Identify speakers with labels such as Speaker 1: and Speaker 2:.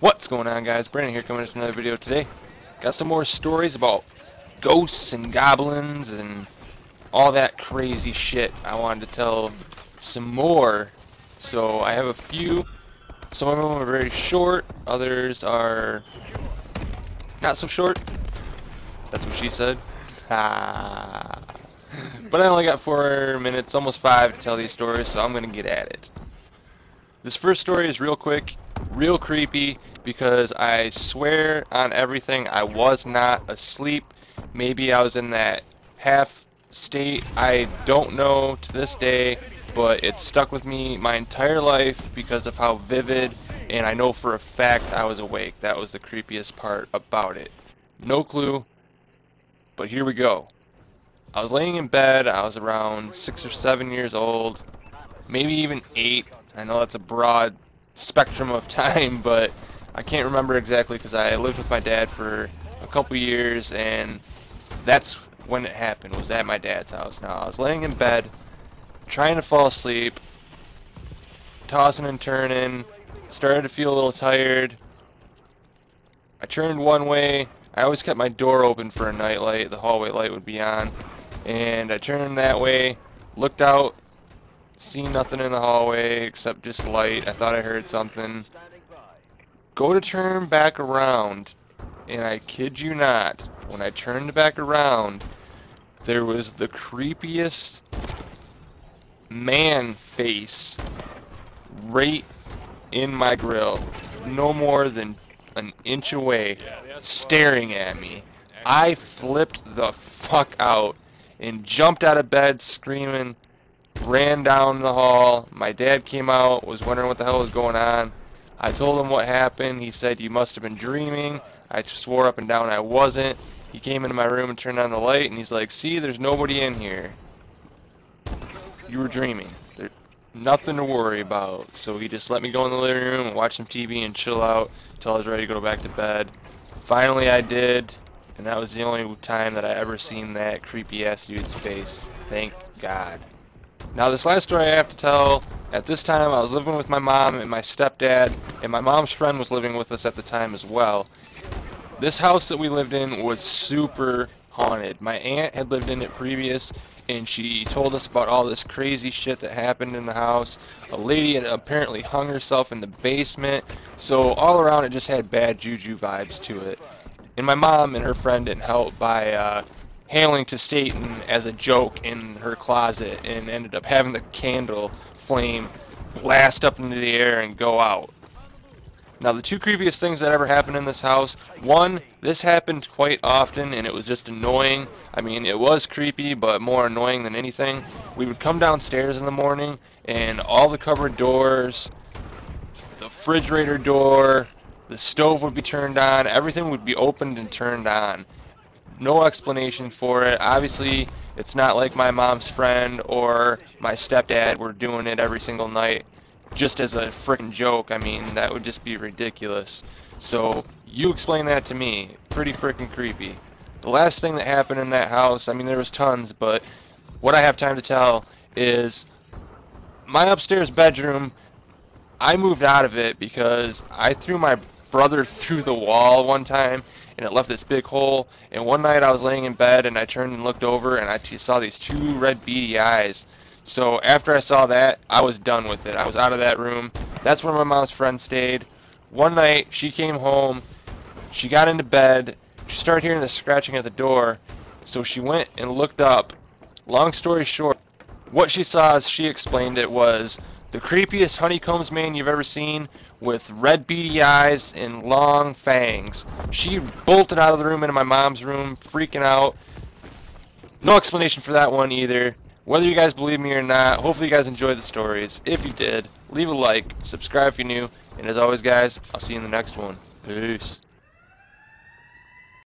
Speaker 1: What's going on, guys? Brandon here, coming to another video today. Got some more stories about ghosts and goblins and all that crazy shit. I wanted to tell some more, so I have a few. Some of them are very short, others are not so short. That's what she said. Ah. But I only got 4 minutes, almost 5, to tell these stories, so I'm gonna get at it. This first story is real quick, real creepy, because I swear on everything I was not asleep. Maybe I was in that half state. I don't know to this day, but it stuck with me my entire life because of how vivid, and I know for a fact I was awake. That was the creepiest part about it. No clue, but here we go. I was laying in bed. I was around 6 or 7 years old, maybe even 8. I know that's a broad spectrum of time, but I can't remember exactly because I lived with my dad for a couple years, and that's when it happened, was at my dad's house. Now, I was laying in bed, trying to fall asleep, tossing and turning, started to feel a little tired. I turned one way. I always kept my door open for a night light. The hallway light would be on. And I turned that way, looked out, seen nothing in the hallway except just light. I thought I heard something. Go to turn back around, and I kid you not, when I turned back around, there was the creepiest man face right in my grill, no more than an inch away, staring at me. I flipped the fuck out and jumped out of bed screaming, ran down the hall. My dad came out, was wondering what the hell was going on. I told him what happened. He said, "You must have been dreaming." I swore up and down I wasn't. He came into my room and turned on the light, and he's like, "See, there's nobody in here. You were dreaming. There's nothing to worry about." So he just let me go in the living room and watch some TV and chill out until I was ready to go back to bed. Finally I did, and that was the only time that I ever seen that creepy ass dude's face. Thank God. Now, this last story I have to tell, at this time I was living with my mom and my stepdad, and my mom's friend was living with us at the time as well. This house that we lived in was super haunted. My aunt had lived in it previous, and she told us about all this crazy shit that happened in the house. A lady had apparently hung herself in the basement, so all around it just had bad juju vibes to it. And my mom and her friend didn't help by hailing to Satan as a joke in her closet, and ended up having the candle flame blast up into the air and go out. Now, the two creepiest things that ever happened in this house, one, this happened quite often and it was just annoying. I mean, it was creepy, but more annoying than anything. We would come downstairs in the morning and all the cupboard doors, the refrigerator door, the stove would be turned on, everything would be opened and turned on. No explanation for it. Obviously, it's not like my mom's friend or my stepdad were doing it every single night just as a frickin' joke. I mean, that would just be ridiculous. So, you explain that to me. Pretty frickin' creepy. The last thing that happened in that house, I mean, there was tons, but what I have time to tell is my upstairs bedroom, I moved out of it because I threw my brother through the wall one time, and it left this big hole. And one night I was laying in bed and I turned and looked over and I saw these two red beady eyes. So after I saw that, I was done with it. I was out of that room. That's where my mom's friend stayed. One night she came home, she got into bed, she started hearing the scratching at the door, so she went and looked up. Long story short, what she saw, as she explained it, was the creepiest honeycombs man you've ever seen, with red beady eyes and long fangs. She bolted out of the room into my mom's room, freaking out. No explanation for that one either. Whether you guys believe me or not, hopefully you guys enjoyed the stories. If you did, leave a like, subscribe if you're new, and as always, guys, I'll see you in the next one. Peace.